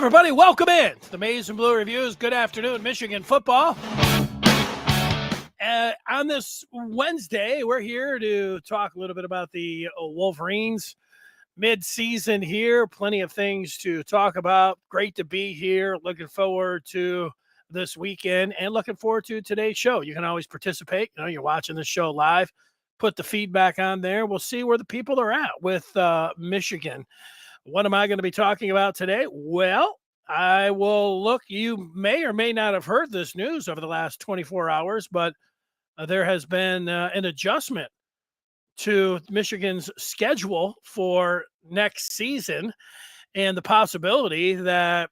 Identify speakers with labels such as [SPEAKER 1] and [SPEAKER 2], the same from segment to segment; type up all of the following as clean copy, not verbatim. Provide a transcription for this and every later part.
[SPEAKER 1] everybody. Welcome in to the Maize and Blue Reviews. Good afternoon, Michigan football. On this Wednesday, we're here to talk a little bit about the Wolverines mid-season here. Plenty of things to talk about. Great to be here. Looking forward to this weekend and looking forward to today's show. You can always participate. You know, you're watching the show live. Put the feedback on there. We'll see where the people are at with Michigan. What am I going to be talking about today? Well, I will look. You may or may not have heard this news over the last 24 hours, but there has been an adjustment to Michigan's schedule for next season, and the possibility that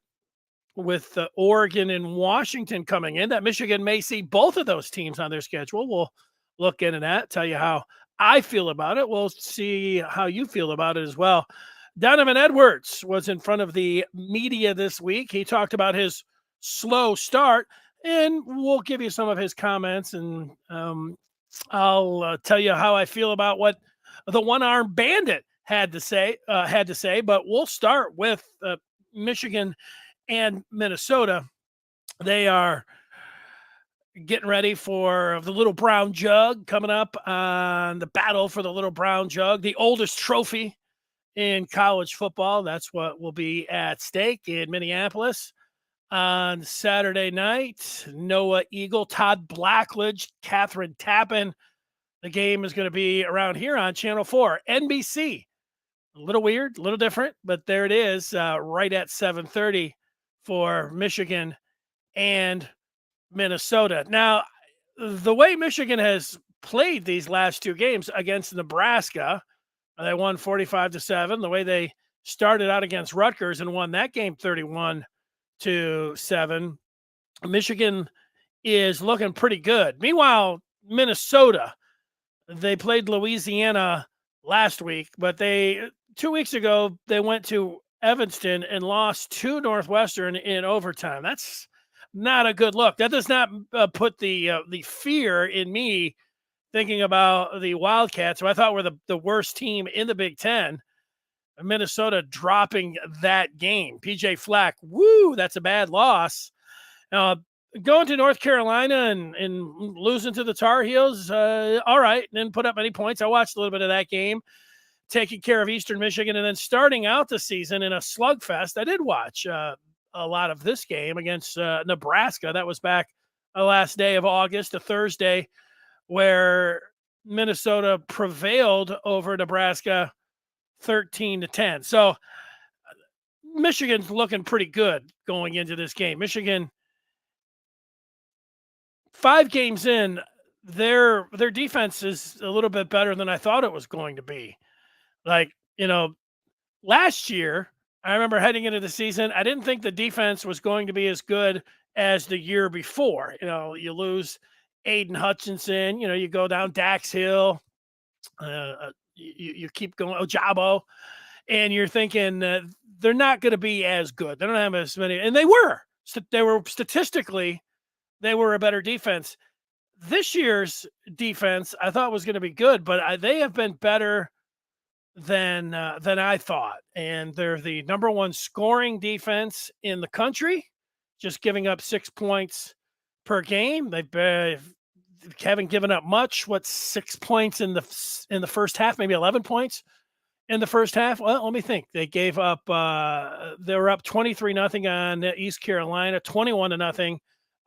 [SPEAKER 1] with Oregon and Washington coming in, that Michigan may see both of those teams on their schedule. We'll look into that, tell you how I feel about it. We'll see how you feel about it as well. Donovan Edwards was in front of the media this week. He talked about his slow start, and we'll give you some of his comments, and I'll tell you how I feel about what the one-armed bandit had to say. But we'll start with Michigan and Minnesota. They are getting ready for the Little Brown Jug coming up on the battle for the Little Brown Jug, the oldest trophy in college football. That's what will be at stake in Minneapolis on Saturday night. Noah Eagle, Todd Blackledge, Catherine Tappan. The game is going to be around here on Channel 4, NBC. A little weird, a little different, but there it is, right at 7:30 for Michigan and Minnesota. Now, the way Michigan has played these last two games against Nebraska, they won 45-7. The way they started out against Rutgers and won that game 31-7. Michigan is looking pretty good. Meanwhile, Minnesota, they played Louisiana last week, but 2 weeks ago, they went to Evanston and lost to Northwestern in overtime. That's not a good look. That does not put the fear in me thinking about the Wildcats, who I thought were the worst team in the Big Ten. Minnesota dropping that game. PJ Fleck, that's a bad loss. Going to North Carolina and losing to the Tar Heels, all right, didn't put up many points. I watched a little bit of that game, taking care of Eastern Michigan, and then starting out the season in a slugfest. I did watch a lot of this game against Nebraska. That was back the last day of August, a Thursday, where Minnesota prevailed over Nebraska 13-10. So Michigan's looking pretty good going into this game. Michigan, 5 games in, their defense is a little bit better than I thought it was going to be. Like, last year, I remember heading into the season, I didn't think the defense was going to be as good as the year before. You lose Aiden Hutchinson, you go down Dax Hill, you keep going, Ojabo, and you're thinking they're not going to be as good. They don't have as many, and they were statistically, they were a better defense. This year's defense, I thought was going to be good, but they have been better than I thought, and they're the number one scoring defense in the country, just giving up 6 points per game. They haven't given up much. 6 points in the first half, maybe 11 points in the first half. Well, let me think. They gave up. They were up 23-0 on East Carolina, 21-0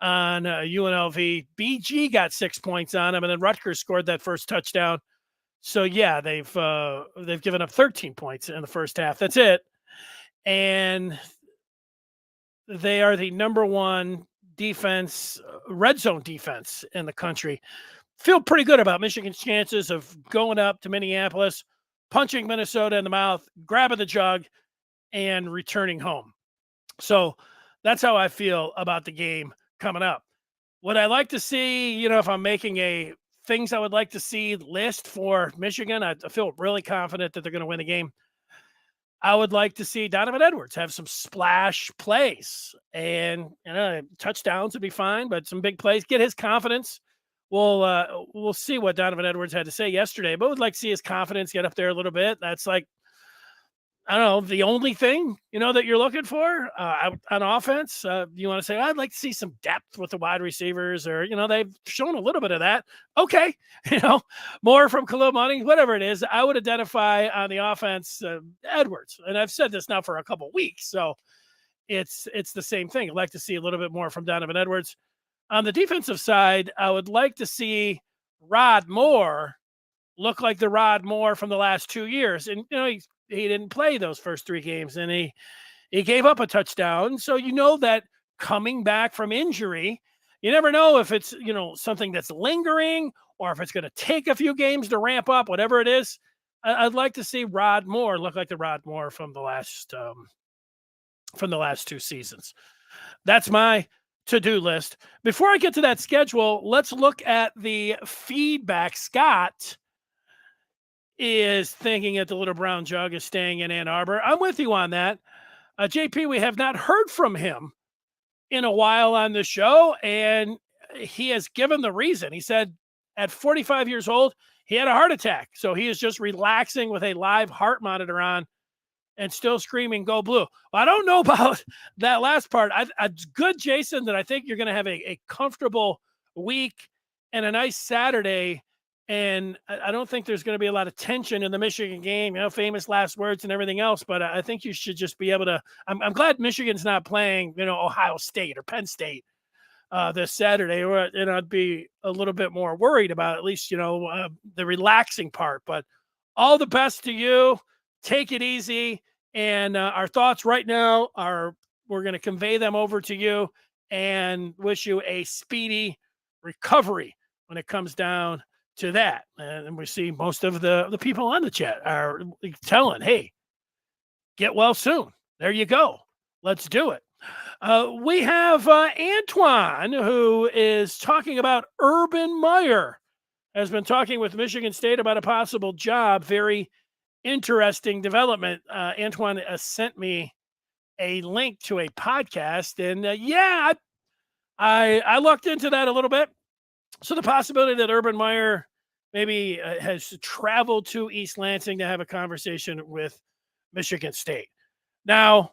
[SPEAKER 1] on UNLV. BG got 6 points on them, and then Rutgers scored that first touchdown. So yeah, they've given up 13 points in the first half. That's it, and they are the number one defense, red zone defense in the country. Feel pretty good about Michigan's chances of going up to Minneapolis, punching Minnesota in the mouth, grabbing the jug, and returning home. So that's how I feel about the game coming up. Would I like to see, if I'm making a things I would like to see list for Michigan, I feel really confident that they're going to win the game. I would like to see Donovan Edwards have some splash plays, and touchdowns would be fine, but some big plays, get his confidence. We'll see what Donovan Edwards had to say yesterday, but would like to see his confidence get up there a little bit. That's like I don't know, the only thing, that you're looking for on offense? You want to say, I'd like to see some depth with the wide receivers, or, they've shown a little bit of that. Okay. You know, more from Khalil Money, whatever it is. I would identify on the offense Edwards. And I've said this now for a couple weeks. So it's the same thing. I'd like to see a little bit more from Donovan Edwards. On the defensive side, I would like to see Rod Moore look like the Rod Moore from the last 2 years. And, he didn't play those first 3 games, and he gave up a touchdown. So that coming back from injury, you never know if it's, something that's lingering or if it's going to take a few games to ramp up, whatever it is. I'd like to see Rod Moore look like the Rod Moore from the last 2 seasons. That's my to-do list. Before I get to that schedule, let's look at the feedback. Scott is thinking that the Little Brown Jug is staying in Ann Arbor. I'm with you on that. JP, we have not heard from him in a while on the show, and he has given the reason. He said at 45 years old, he had a heart attack. So he is just relaxing with a live heart monitor on and still screaming, "Go Blue." Well, I don't know about that last part. It's good, Jason, that I think you're going to have a comfortable week and a nice Saturday. And I don't think there's going to be a lot of tension in the Michigan game, famous last words and everything else. But I think you should just be able to. I'm glad Michigan's not playing, Ohio State or Penn State this Saturday, or I'd be a little bit more worried about at least the relaxing part. But all the best to you. Take it easy. And our thoughts right now are we're going to convey them over to you and wish you a speedy recovery when it comes down to that. And we see most of the people on the chat are telling, hey, get well soon. There you go. Let's do it. We have Antoine, who is talking about Urban Meyer, has been talking with Michigan State about a possible job. Very interesting development. Antoine sent me a link to a podcast, and I looked into that a little bit. So the possibility that Urban Meyer maybe has traveled to East Lansing to have a conversation with Michigan State. Now,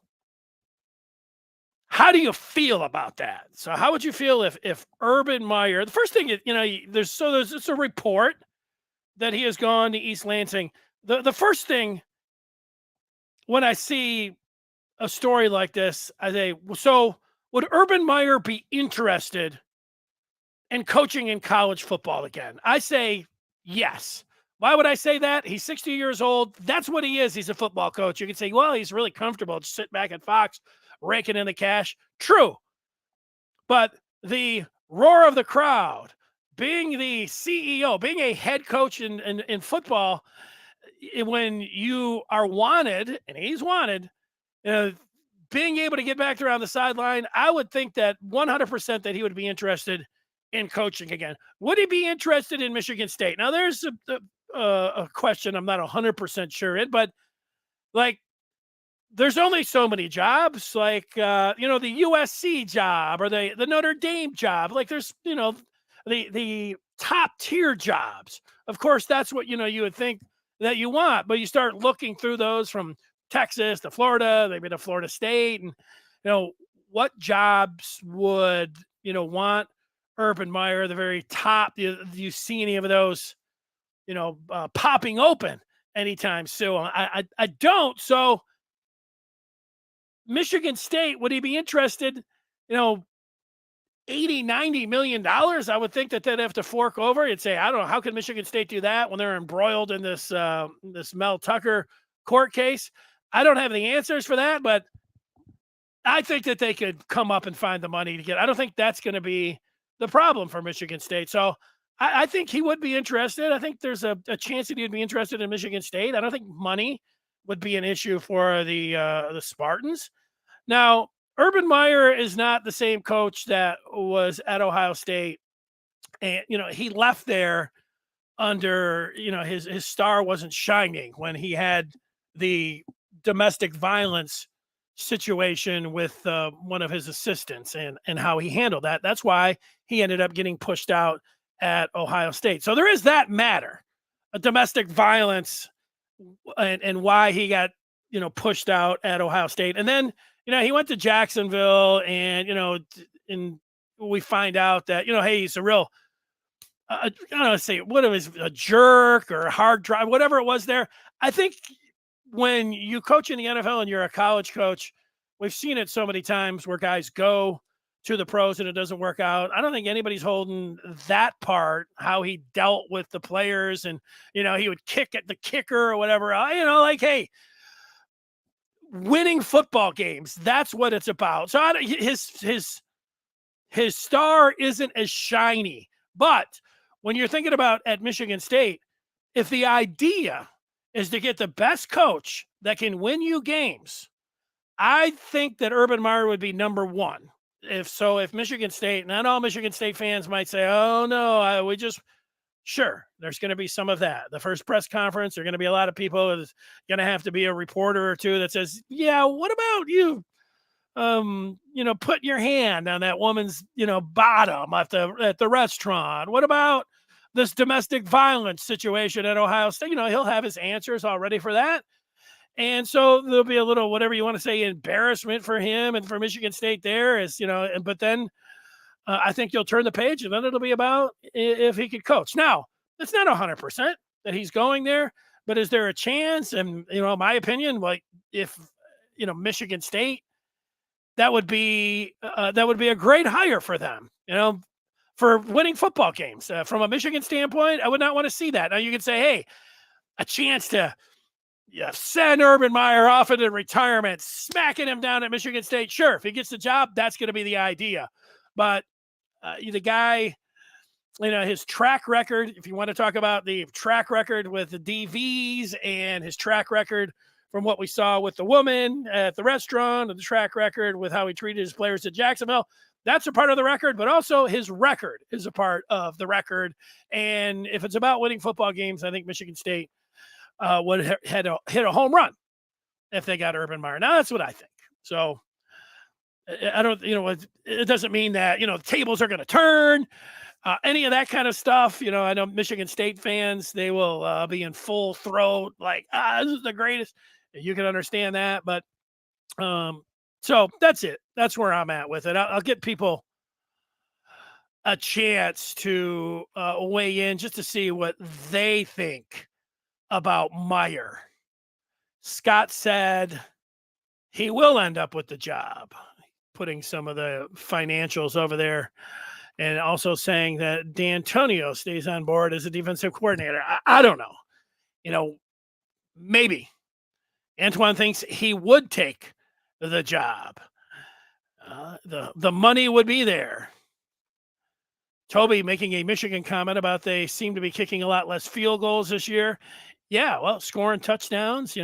[SPEAKER 1] how do you feel about that? So how would you feel if Urban Meyer, the first thing, there's a report that he has gone to East Lansing. The first thing when I see a story like this, I say, so would Urban Meyer be interested in coaching in college football again? I say yes. Why would I say that? He's 60 years old. That's what he is. He's a football coach. You can say, well, he's really comfortable just sitting back at Fox, raking in the cash. True. But the roar of the crowd, being the CEO, being a head coach in football, when you are wanted, and he's wanted, being able to get back there on the sideline, I would think that 100% that he would be interested in coaching again. Would he be interested in Michigan State? Now, there's a question I'm not 100% sure in, but there's only so many jobs, the USC job or the Notre Dame job. There's, the top tier jobs. Of course, that's what, you would think that you want, but you start looking through those from Texas to Florida, maybe to Florida State. And, what jobs would, want Urban Meyer, the very top? Do you see any of those, popping open anytime soon? I don't. So Michigan State, would he be interested, $80-90 million? I would think that they'd have to fork over. You'd say, I don't know, how can Michigan State do that when they're embroiled in this Mel Tucker court case? I don't have the answers for that, but I think that they could come up and find the money to get. I don't think that's going to be the problem for Michigan State. So I think he would be interested. I think there's a chance that he'd be interested in Michigan State. I don't think money would be an issue for the Spartans. Now, Urban Meyer is not the same coach that was at Ohio State. And, he left there under, his star wasn't shining when he had the domestic violence situation with one of his assistants and how he handled that. That's why he ended up getting pushed out at Ohio State. So there is that matter, a domestic violence, and why he got pushed out at Ohio State. And then, he went to Jacksonville and, and we find out that, hey, he's a real, I don't know, say what it was, a jerk or a hard drive, whatever it was there. I think when you coach in the NFL and you're a college coach, we've seen it so many times where guys go to the pros and it doesn't work out. I don't think anybody's holding that part, how he dealt with the players and, he would kick at the kicker or whatever. Like, hey, winning football games, that's what it's about. So his star isn't as shiny. But when you're thinking about at Michigan State, if the idea is to get the best coach that can win you games, I think that Urban Meyer would be number one. If Michigan State, not all Michigan State fans might say, oh, no, sure, there's going to be some of that. The first press conference, there are going to be a lot of people. There's going to have to be a reporter or two that says, yeah, what about you? Put your hand on that woman's, bottom at the restaurant. What about this domestic violence situation at Ohio State? He'll have his answers all ready for that. And so there'll be a little, whatever you want to say, embarrassment for him and for Michigan State there is, but then I think you'll turn the page and then it'll be about if he could coach. Now, it's not 100% that he's going there, but is there a chance? And, my opinion, like if, Michigan State, that would be a great hire for them, for winning football games. From a Michigan standpoint, I would not want to see that. Now you could say, hey, a chance to send Urban Meyer off into retirement, smacking him down at Michigan State. Sure, if he gets the job, that's going to be the idea. But the guy, his track record, if you want to talk about the track record with the DVs and his track record from what we saw with the woman at the restaurant and the track record with how he treated his players at Jacksonville, that's a part of the record, but also his record is a part of the record. And if it's about winning football games, I think Michigan State would hit a home run if they got Urban Meyer. Now that's what I think. So I don't, it doesn't mean that, the tables are going to turn, any of that kind of stuff. I know Michigan State fans, they will be in full throat, like, this is the greatest. You can understand that. But so that's it. That's where I'm at with it. I'll get people a chance to weigh in just to see what they think about Meyer. Scott said he will end up with the job, putting some of the financials over there, and also saying that D'Antonio stays on board as a defensive coordinator. I don't know. Maybe Antoine thinks he would take the job. The money would be there. Toby making a Michigan comment about they seem to be kicking a lot less field goals this year. Yeah, well, scoring touchdowns,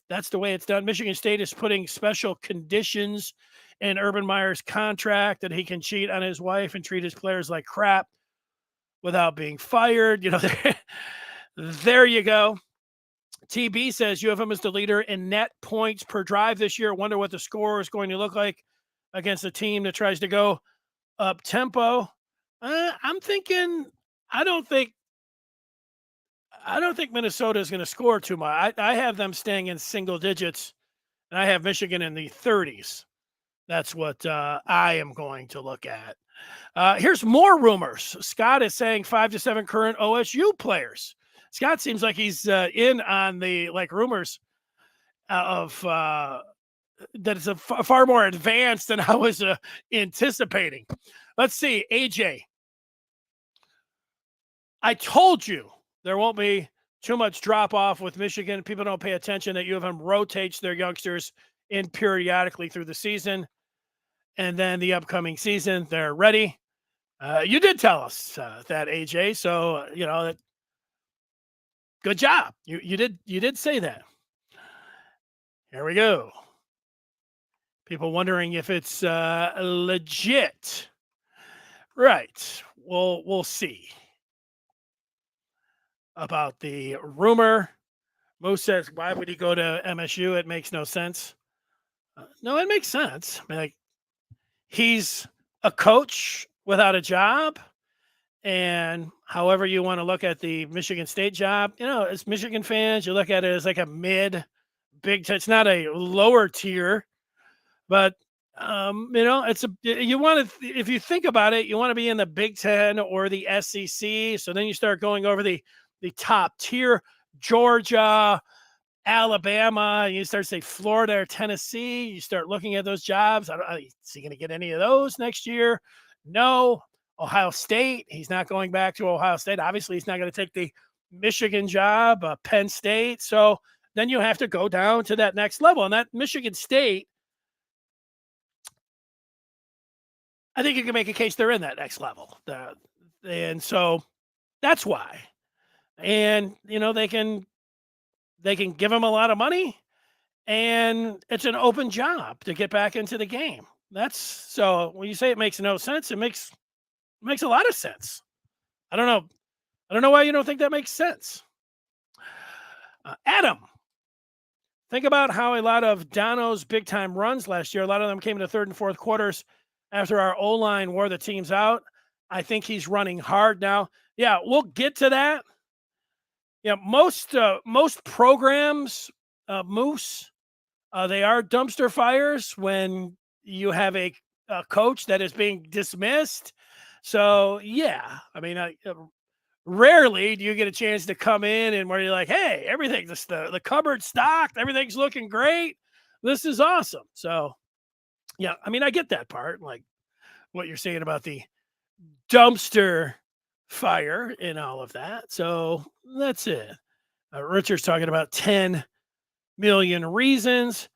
[SPEAKER 1] that's the way it's done. Michigan State is putting special conditions in Urban Meyer's contract that he can cheat on his wife and treat his players like crap without being fired. There you go. TB says U of M is the leader in net points per drive this year. Wonder what the score is going to look like against a team that tries to go up tempo. I'm thinking, I don't think Minnesota is going to score too much. I have them staying in single digits, and I have Michigan in the 30s. That's what I am going to look at. Here's more rumors. Scott is saying 5 to 7 current OSU players. Scott seems like he's in on the rumors of that it's far more advanced than I was anticipating. Let's see, AJ. I told you there won't be too much drop off with Michigan. People don't pay attention that U of M rotates their youngsters in periodically through the season. And then the upcoming season, they're ready. You did tell us that, AJ. So, good job. You did say that. Here we go. People wondering if it's legit. Right. We'll see about the rumor. Moose says, why would he go to MSU? It makes no sense. No, it makes sense. I mean, he's a coach without a job. And however you want to look at the Michigan State job, as Michigan fans, you look at it as like a mid Big Ten. It's not a lower tier, but it's you want to, if you think about it, you want to be in the Big Ten or the SEC. So then you start going over the top tier, Georgia, Alabama. You start to say Florida or Tennessee. You start looking at those jobs. Is he going to get any of those next year? No. Ohio State. He's not going back to Ohio State. Obviously, he's not going to take the Michigan job, Penn State. So then you have to go down to that next level. And that Michigan State, I think you can make a case they're in that next level. And so that's why. And, they can give them a lot of money, and it's an open job to get back into the game. So when you say it makes no sense, it makes a lot of sense. I don't know why you don't think that makes sense. Adam, think about how a lot of Dono's big-time runs last year, a lot of them came in the third and fourth quarters after our O-line wore the teams out. I think he's running hard now. Yeah, we'll get to that. Yeah, most programs, Moose, they are dumpster fires when you have a coach that is being dismissed. So, yeah, I mean, rarely do you get a chance to come in and where you're like, hey, everything's the cupboard stocked, everything's looking great. This is awesome. So, yeah, I mean, I get that part, like what you're saying about the dumpster fire and all of that. So that's it. Richard's talking about 10 million reasons.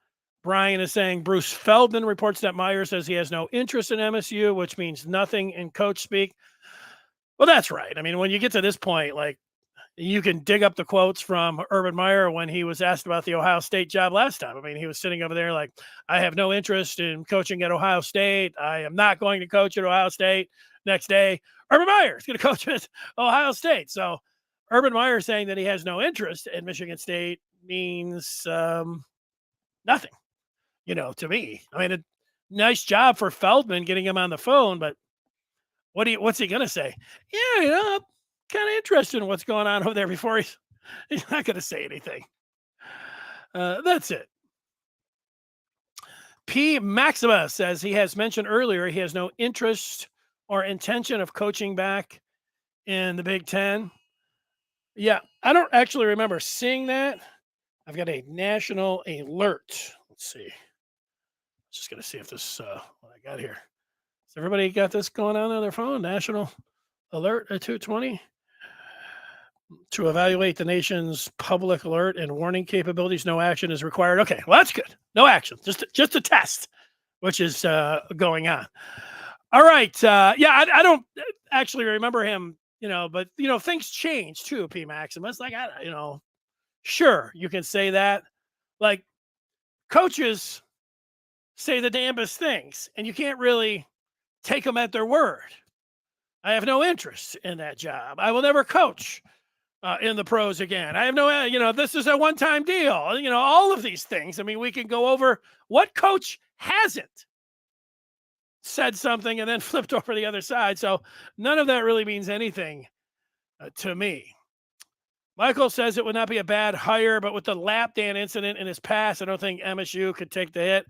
[SPEAKER 1] Brian is saying Bruce Feldman reports that Meyer says he has no interest in MSU, which means nothing in coach speak. Well, that's right. I mean, when you get to this point, like, you can dig up the quotes from Urban Meyer when he was asked about the Ohio State job last time. I mean, he was sitting over there like, I have no interest in coaching at Ohio State. I am not going to coach at Ohio State. Next day, Urban Meyer is going to coach at Ohio State. So Urban Meyer saying that he has no interest in Michigan State means nothing, to me. I mean, a nice job for Feldman getting him on the phone, but what's he going to say? Yeah, I'm kind of interested in what's going on over there before he's not going to say anything. That's it. P. Maxima says he has mentioned earlier he has no interest or intention of coaching back in the Big Ten. Yeah, I don't actually remember seeing that. I've got a national alert. Let's see. Just going to see if this, what I got here. Has everybody got this going on their phone? National alert at 2:20 to evaluate the nation's public alert and warning capabilities. No action is required. Okay, well, that's good. No action, just a test, which is going on. All right. Yeah, I don't actually remember him, but, things change too, P. Maximus. Like, sure, you can say that. Like, coaches say the damnedest things, and you can't really take them at their word. I have no interest in that job. I will never coach in the pros again. I have no, this is a one-time deal. All of these things. I mean, we can go over what coach hasn't said something and then flipped over the other side. So none of that really means anything to me. Michael says it would not be a bad hire, but with the lap dance incident in his past, I don't think MSU could take the hit.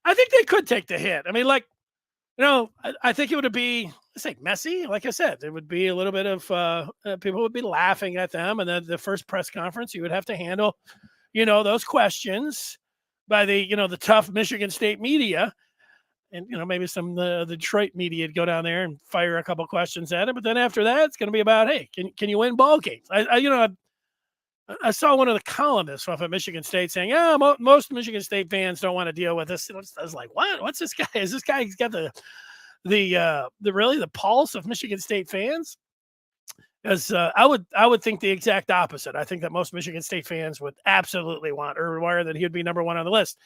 [SPEAKER 1] I think they could take the hit. I mean, like, I think it would be, messy. Like I said, there would be a little bit of people would be laughing at them. And then the first press conference, you would have to handle, those questions by the tough Michigan State media. And, maybe some the Detroit media would go down there and fire a couple questions at it. But then after that, it's going to be about, hey, can you win ball games? I saw one of the columnists off at Michigan State saying, most Michigan State fans don't want to deal with this. I was like, what? What's this guy? Is this guy, he's got the pulse of Michigan State fans? Because I would think the exact opposite. I think that most Michigan State fans would absolutely want Urban Meyer, that he'd be number one on the list.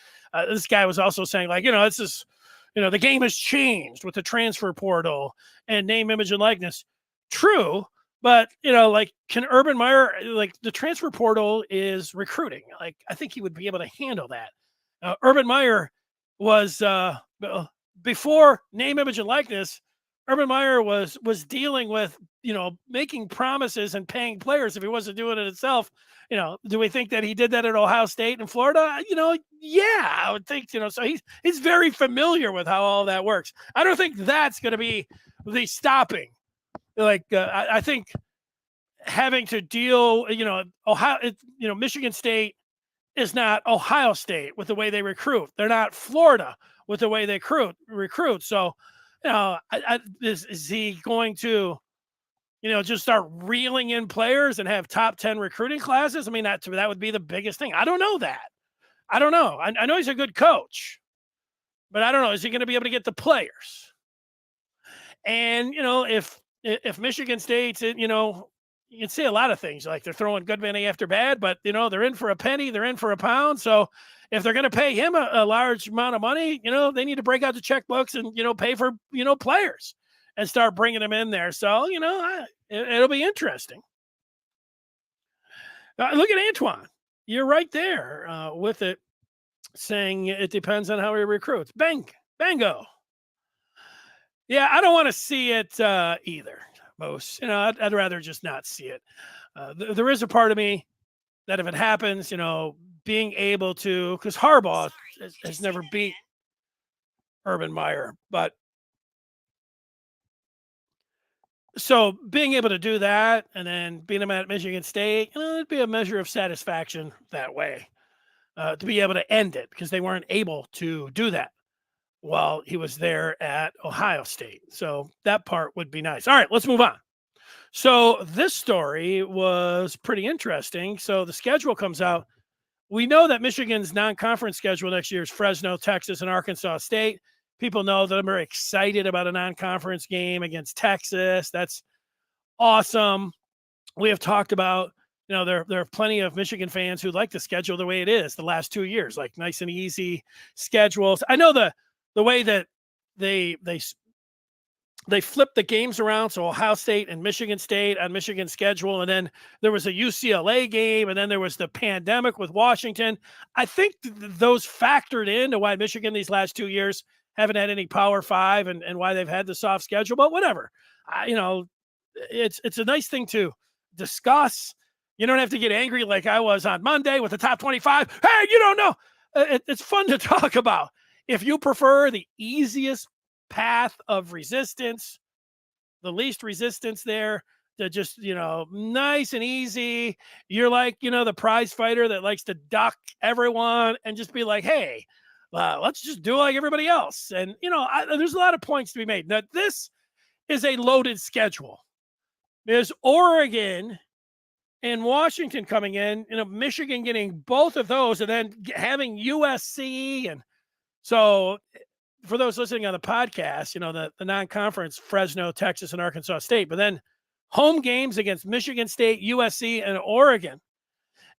[SPEAKER 1] This guy was also saying, like, it's just, the game has changed with the transfer portal and name, image, and likeness. True. But, can Urban Meyer, the transfer portal is recruiting. Like, I think he would be able to handle that. Urban Meyer was, before name, image, and likeness, Urban Meyer was dealing with, making promises and paying players if he wasn't doing it himself. Do we think that he did that at Ohio State and Florida? Yeah, I would think, so he's very familiar with how all that works. I don't think that's going to be the stopping. Like, I think having to deal, Michigan State is not Ohio State with the way they recruit. They're not Florida with the way they recruit. So, is he going to, just start reeling in players and have top 10 recruiting classes? I mean, that would be the biggest thing. I don't know that. I don't know. I know he's a good coach, but I don't know. Is he going to be able to get the players? And, if Michigan State's, you can say a lot of things like they're throwing good money after bad, but they're in for a penny, they're in for a pound. So if they're going to pay him a large amount of money, they need to break out the checkbooks and pay for players and start bringing them in there. So it'll be interesting. Look at Antoine. You're right there with it, saying it depends on how he recruits. Bango. Yeah, I don't want to see it either. Most, I'd rather just not see it. There is a part of me that if it happens, being able to, because Harbaugh has never beat Urban Meyer, but so being able to do that and then beating him at Michigan State, it'd be a measure of satisfaction that way to be able to end it because they weren't able to do that while he was there at Ohio State. So that part would be nice. All right, let's move on. So this story was pretty interesting. So the schedule comes out. We know that Michigan's non-conference schedule next year is Fresno, Texas, and Arkansas State. People know that I'm very excited about a non-conference game against Texas. That's awesome. We have talked about, there are plenty of Michigan fans who like the schedule the way it is the last 2 years, like nice and easy schedules. I know the way that they flipped the games around. So Ohio State and Michigan State on Michigan's schedule. And then there was a UCLA game. And then there was the pandemic with Washington. I think those factored into why Michigan these last 2 years haven't had any Power Five and why they've had the soft schedule, but whatever. It's a nice thing to discuss. You don't have to get angry like I was on Monday with the top 25. Hey, you don't know. It's fun to talk about. If you prefer the easiest path of resistance, the least resistance there to just, nice and easy. You're like, the prize fighter that likes to duck everyone and just be like, hey, let's just do like everybody else. And, there's a lot of points to be made. Now, this is a loaded schedule. There's Oregon and Washington coming in, Michigan getting both of those and then having USC. And so for those listening on the podcast, the non-conference, Fresno, Texas, and Arkansas State, but then home games against Michigan State, USC, and Oregon,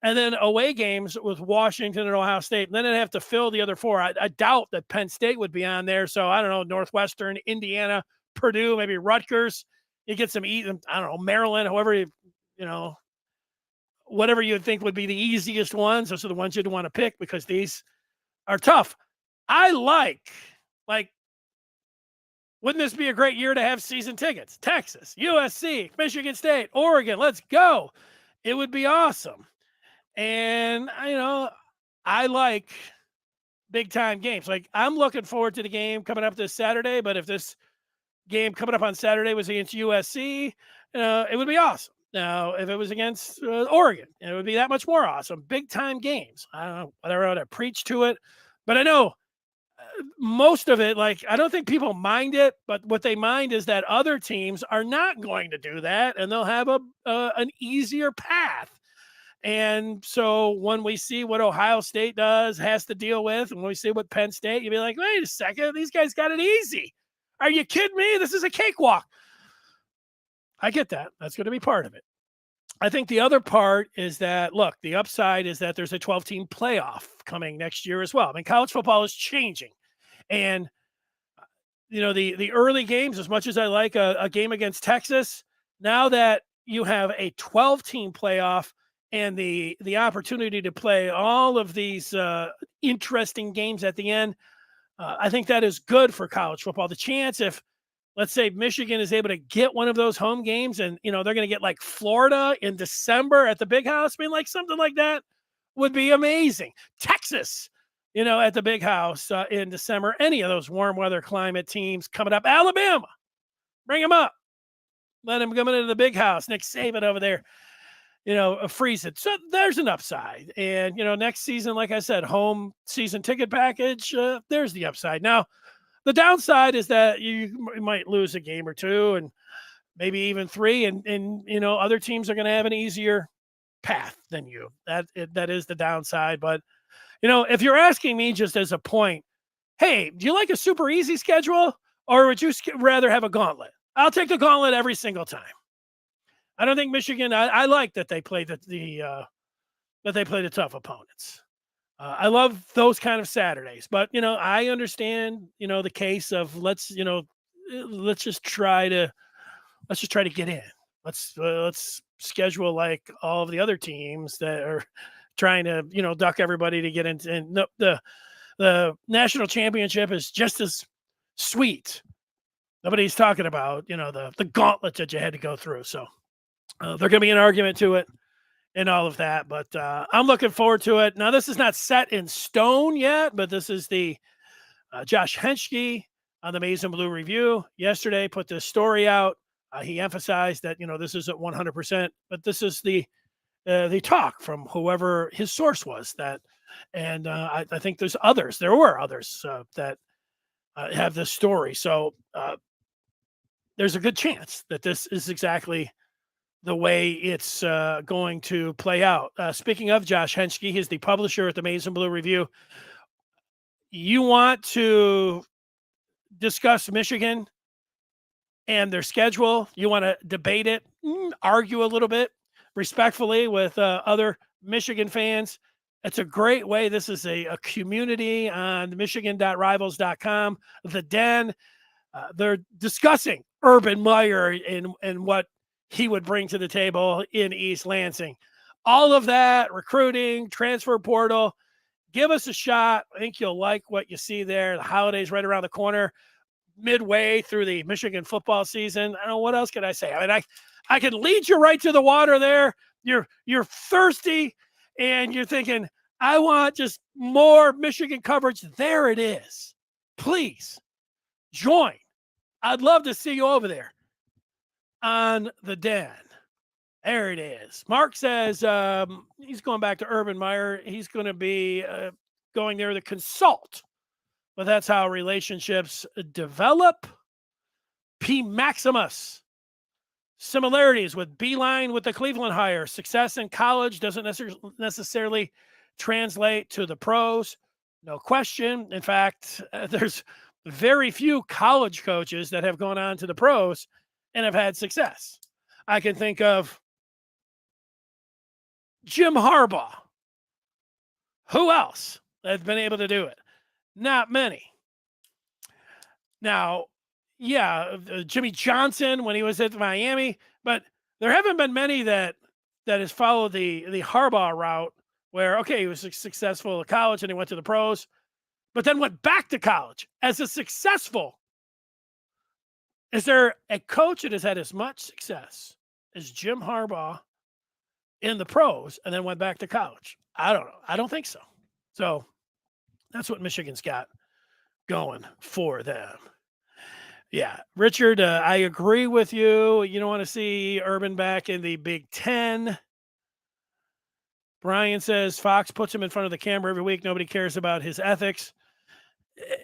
[SPEAKER 1] and then away games with Washington and Ohio State. And then they'd have to fill the other four. I doubt that Penn State would be on there. So I don't know, Northwestern, Indiana, Purdue, maybe Rutgers. You get some, I don't know, Maryland, however, whatever you would think would be the easiest ones. Those are the ones you'd want to pick because these are tough. I like, wouldn't this be a great year to have season tickets? Texas, USC, Michigan State, Oregon, let's go. It would be awesome. And, I like big time games. Like, I'm looking forward to the game coming up this Saturday, but if this game coming up on Saturday was against USC, it would be awesome. Now, if it was against Oregon, it would be that much more awesome. Big time games. I don't know whether I want to preach to it, but I know most of it, I don't think people mind it, but what they mind is that other teams are not going to do that, and they'll have an easier path. And so when we see what Ohio State has to deal with, and when we see what Penn State, you'll be like, wait a second, these guys got it easy. Are you kidding me? This is a cakewalk. I get that. That's going to be part of it. I think the other part is that, look, the upside is that there's a 12-team playoff coming next year as well. I mean, college football is changing. And, the early games, as much as I like a game against Texas, now that you have a 12-team playoff and the opportunity to play all of these interesting games at the end, I think that is good for college football. The chance if let's say Michigan is able to get one of those home games and, they're going to get like Florida in December at the Big House. I mean, like something like that would be amazing. Texas, at the Big House in December, any of those warm weather climate teams coming up. Alabama, bring them up. Let them come into the Big House. Nick Saban over there, freeze it. So there's an upside. And, next season, like I said, home season ticket package, there's the upside. Now, the downside is that you might lose a game or two and maybe even three. And other teams are going to have an easier path than you. That is the downside. But, if you're asking me just as a point, hey, do you like a super easy schedule or would you rather have a gauntlet? I'll take the gauntlet every single time. I don't think Michigan. I like that they play that they play the tough opponents. I love those kind of Saturdays, but I understand the case of let's just try to get in. Let's schedule like all of the other teams that are trying to duck everybody to get into. And the national championship is just as sweet. Nobody's talking about the gauntlet that you had to go through. So there going to be an argument to it and all of that, but I'm looking forward to it. Now, this is not set in stone yet, but this is the Josh Henschke on the Maize and Blue Review yesterday put this story out. He emphasized that, this isn't 100%, but this is the talk from whoever his source was that. And I think there were others that have this story. So there's a good chance that this is exactly the way it's going to play out. Speaking of Josh Henschke, he's the publisher at the Maize and Blue Review. You want to discuss Michigan and their schedule? You want to debate it, argue a little bit respectfully with other Michigan fans? It's a great way. This is a community on michigan.rivals.com. The Den, they're discussing Urban Meyer and what he would bring to the table in East Lansing. All of that, recruiting, transfer portal, give us a shot. I think you'll like what you see there. The holidays right around the corner, midway through the Michigan football season. I don't know, what else can I say? I mean, I can lead you right to the water there. You're thirsty and you're thinking, I want just more Michigan coverage. There it is. Please join. I'd love to see you over there on the Den. There it is. Mark says he's going back to Urban Meyer. He's going to be going there to consult, but that's how relationships develop. P. Maximus. Similarities with Beeline with the Cleveland hire. Success in college doesn't necessarily translate to the pros. No question. In fact, there's very few college coaches that have gone on to the pros and have had success. I can think of Jim Harbaugh. Who else has been able to do it? Not many. Now, yeah, Jimmy Johnson when he was at Miami, but there haven't been many that has followed the Harbaugh route where, okay, he was successful at college and he went to the pros, but then went back to college as a successful. Is there a coach that has had as much success as Jim Harbaugh in the pros and then went back to college? I don't know. I don't think so. So that's what Michigan's got going for them. Yeah, Richard, I agree with you. You don't want to see Urban back in the Big Ten. Brian says Fox puts him in front of the camera every week. Nobody cares about his ethics.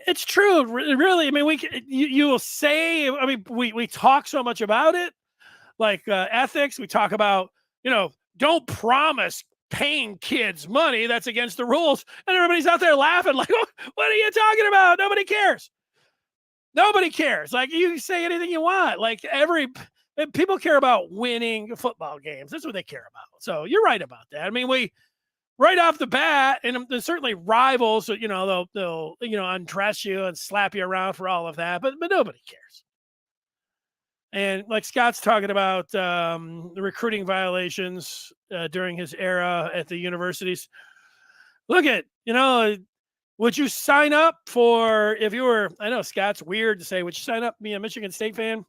[SPEAKER 1] It's true, really. I mean, you will say. I mean, we talk so much about it, like ethics. We talk about don't promise paying kids money. That's against the rules, and everybody's out there laughing like, oh, what are you talking about? Nobody cares. Nobody cares. Like, you can say anything you want. Like, people care about winning football games. That's what they care about. So you're right about that. I mean, we right off the bat, and there's certainly rivals. They'll undress you and slap you around for all of that. But nobody cares. And like Scott's talking about the recruiting violations during his era at the universities. Look at Would you sign up for if you were? I know Scott's weird to say. Would you sign up to be a Michigan State fan?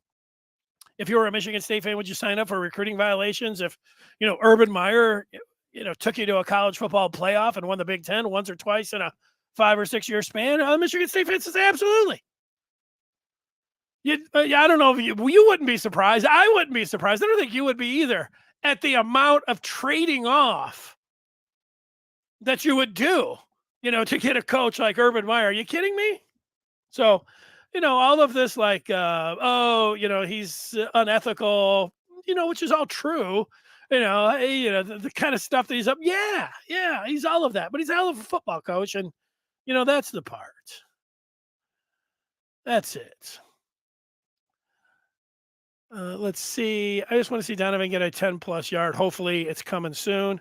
[SPEAKER 1] If you were a Michigan State fan, would you sign up for recruiting violations? If Urban Meyer, took you to a college football playoff and won the Big Ten once or twice in a 5 or 6 year span, Michigan State fans says absolutely. Yeah, I don't know if you wouldn't be surprised. I wouldn't be surprised. I don't think you would be either at the amount of trading off that you would do, to get a coach like Urban Meyer. Are you kidding me? So, all of this like, he's unethical, which is all true. The kind of stuff that he's up. Yeah, he's all of that, but he's a hell of a football coach, and that's the part. That's it. Let's see. I just want to see Donovan get a 10+ yard. Hopefully, it's coming soon.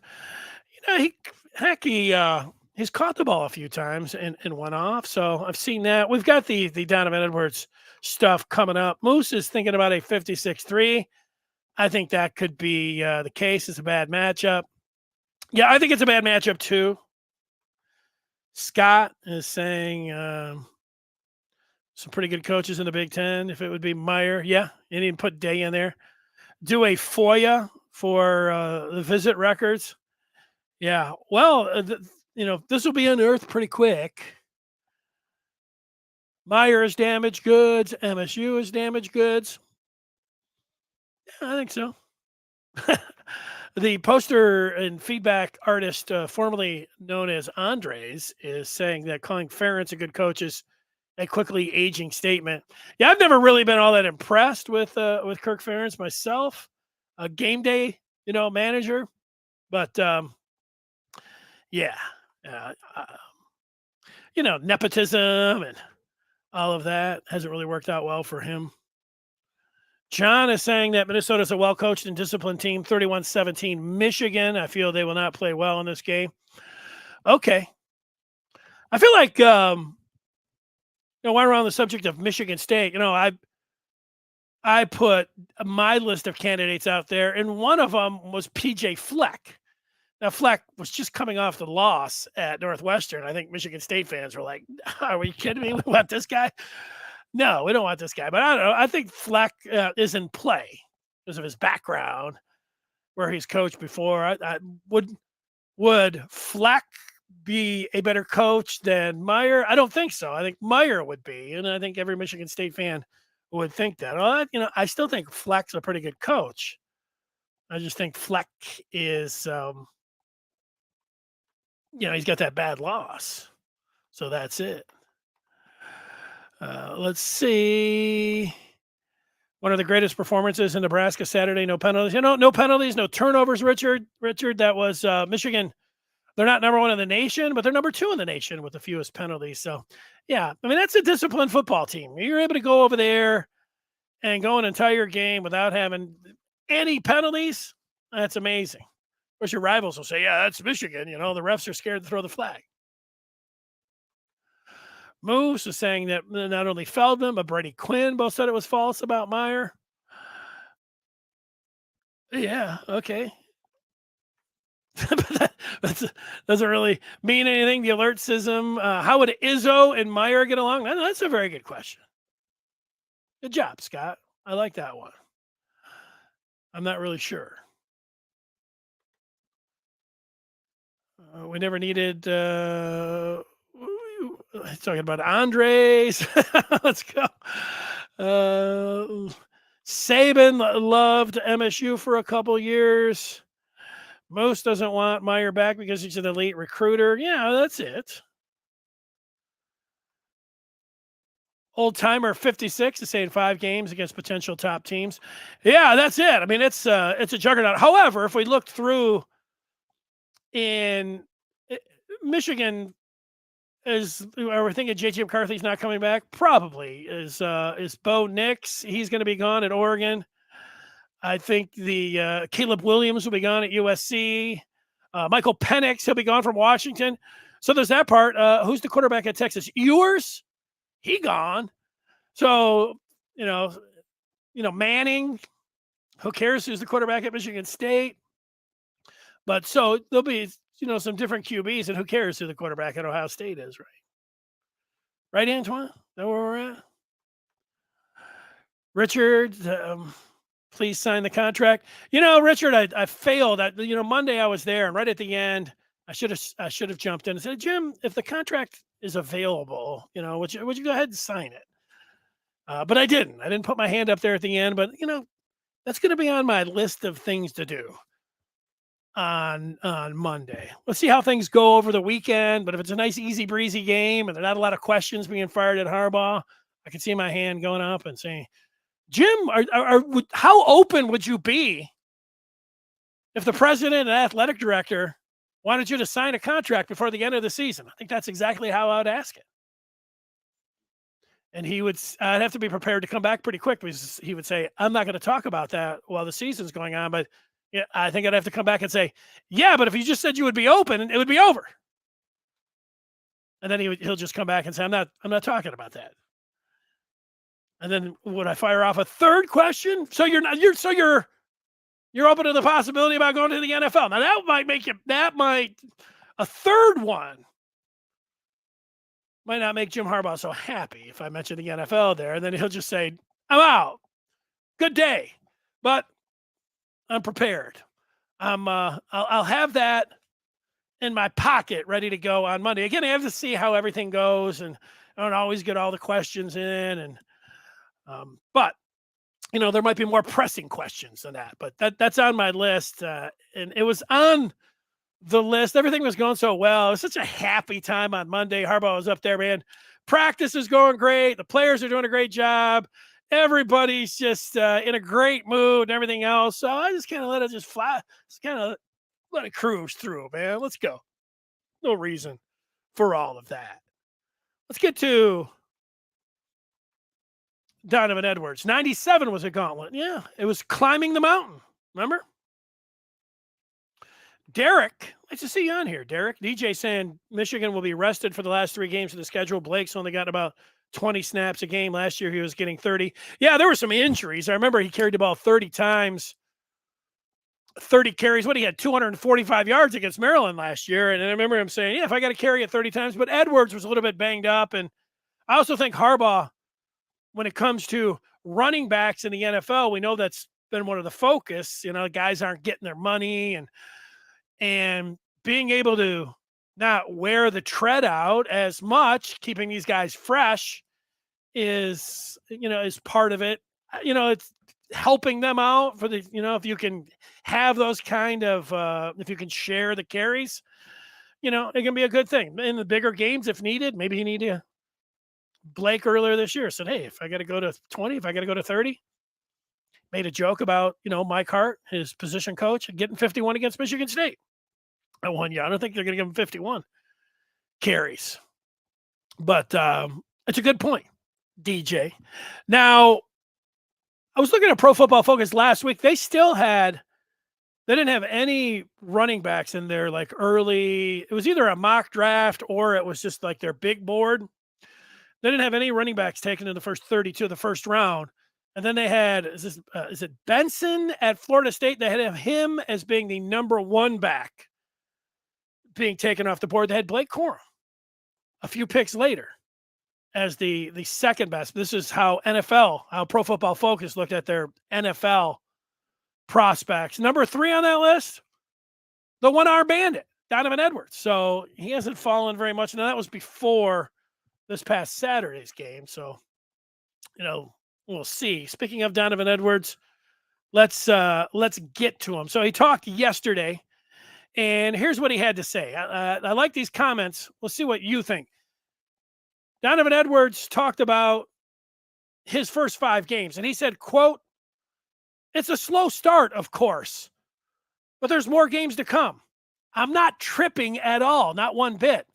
[SPEAKER 1] He's caught the ball a few times and went off. So I've seen that. We've got the Donovan Edwards stuff coming up. Moose is thinking about a 56-3. I think that could be the case. It's a bad matchup. Yeah, I think it's a bad matchup too. Scott is saying some pretty good coaches in the Big Ten. If it would be Meyer, yeah, you didn't put Day in there. Do a FOIA for the visit records. Yeah, well, this will be unearthed pretty quick. Meyer is damaged goods. MSU is damaged goods. Yeah, I think so. The poster and feedback artist, formerly known as Andres, is saying that calling Ferentz a good coach is a quickly aging statement. Yeah, I've never really been all that impressed with Kirk Ferentz myself, a game day, manager, but yeah, nepotism and all of that hasn't really worked out well for him. John is saying that Minnesota's a well-coached and disciplined team, 31-17 Michigan. I feel they will not play well in this game. Okay. I feel like, while we're on the subject of Michigan State, I put my list of candidates out there, and one of them was PJ Fleck. Now, Fleck was just coming off the loss at Northwestern. I think Michigan State fans were like, are we kidding me? We want this guy? No, we don't want this guy. But I don't know. I think Fleck is in play because of his background, where he's coached before. Would Fleck be a better coach than Meyer? I don't think so. I think Meyer would be, and I think every Michigan State fan would think that. Well, I still think Fleck's a pretty good coach. I just think Fleck is, he's got that bad loss. So that's it. Let's see. One of the greatest performances in Nebraska Saturday. No penalties. No penalties, no turnovers, Richard. That was Michigan. They're not number one in the nation, but they're number 2 in the nation with the fewest penalties. So, yeah, that's a disciplined football team. You're able to go over there and go an entire game without having any penalties. That's amazing. Of course, your rivals will say, yeah, that's Michigan. The refs are scared to throw the flag. Moose is saying that not only Feldman, but Brady Quinn both said it was false about Meyer. Yeah, okay. But that doesn't really mean anything. The alert system. How would Izzo and Meyer get along? That's a very good question. Good job, Scott. I like that one. I'm not really sure. We never needed... talking about Andres. Let's go. Saban loved MSU for a couple years. Most doesn't want Meyer back because he's an elite recruiter. Yeah, that's it. Old timer 56 is saying 5 games against potential top teams. Yeah, that's it. It's a juggernaut. However, if we look through in Michigan, are we thinking JJ McCarthy's not coming back? Probably. Is Bo Nix? He's going to be gone at Oregon. I think the Caleb Williams will be gone at USC. Michael Penix, he'll be gone from Washington. So there's that part. Who's the quarterback at Texas? Ewers? He gone. So, Manning. Who cares who's the quarterback at Michigan State? But so there'll be, some different QBs, and who cares who the quarterback at Ohio State is, right? Right, Antoine? Is that where we're at? Richard, please sign the contract. Richard, I failed. Monday I was there, and right at the end, I should have jumped in and said, Jim, if the contract is available, would you go ahead and sign it? But I didn't. I didn't put my hand up there at the end. But that's going to be on my list of things to do on Monday. Let's see how things go over the weekend. But if it's a nice, easy breezy game, and there's not a lot of questions being fired at Harbaugh, I can see my hand going up and saying, Jim, how open would you be if the president and athletic director wanted you to sign a contract before the end of the season? I think that's exactly how I would ask it. And I'd have to be prepared to come back pretty quick, because he would say, I'm not going to talk about that while the season's going on. But yeah, I think I'd have to come back and say, yeah, but if you just said you would be open, it would be over. And then he'll just come back and say, I'm not talking about that. And then would I fire off a third question? So you're open to the possibility about going to the NFL. Now a third one might not make Jim Harbaugh so happy if I mention the NFL there. And then he'll just say, I'm out. Good day. But I'm prepared. I'll have that in my pocket ready to go on Monday. Again, I have to see how everything goes, and I don't always get all the questions in. And but there might be more pressing questions than that. But that's on my list, and it was on the list. Everything was going so well. It was such a happy time on Monday. Harbaugh was up there, man. Practice is going great. The players are doing a great job. Everybody's just in a great mood and everything else. So I just kind of let it just fly. Just kind of let it cruise through, man. Let's go. No reason for all of that. Let's get to Donovan Edwards. 97 was a gauntlet. Yeah, it was climbing the mountain. Remember? Derek, nice to see you on here, Derek. DJ saying Michigan will be rested for the last 3 games of the schedule. Blake's only got about 20 snaps a game. Last year he was getting 30. Yeah, there were some injuries. I remember he carried the ball 30 times, 30 carries. He had 245 yards against Maryland last year. And I remember him saying, yeah, if I got to carry it 30 times. But Edwards was a little bit banged up. And I also think Harbaugh, when it comes to running backs in the NFL, we know that's been one of the focus. Guys aren't getting their money, and being able to not wear the tread out as much, keeping these guys fresh is part of it. It's helping them out for the, if you can have those kind of, if you can share the carries, it can be a good thing in the bigger games if needed. Maybe you need to. Blake earlier this year said, hey, if I got to go to 20, if I got to go to 30, made a joke about, Mike Hart, his position coach, getting 51 against Michigan State. I won. Yeah, I don't think they're going to give him 51 carries. But it's a good point, DJ. Now, I was looking at Pro Football Focus last week. They didn't have any running backs in there like early. It was either a mock draft or it was just like their big board. They didn't have any running backs taken in the first 32 of the first round. And then they had, is it Benson at Florida State? They had him as being the number 1 back being taken off the board. They had Blake Corum a few picks later as the second best. This is how Pro Football Focus looked at their NFL prospects. Number 3 on that list, the 1-hour bandit, Donovan Edwards. So he hasn't fallen very much. Now that was before this past Saturday's game. So, we'll see. Speaking of Donovan Edwards, let's get to him. So he talked yesterday, and here's what he had to say. I like these comments. We'll see what you think. Donovan Edwards talked about his first 5 games, and he said, quote, it's a slow start, of course, but there's more games to come. I'm not tripping at all, not one bit.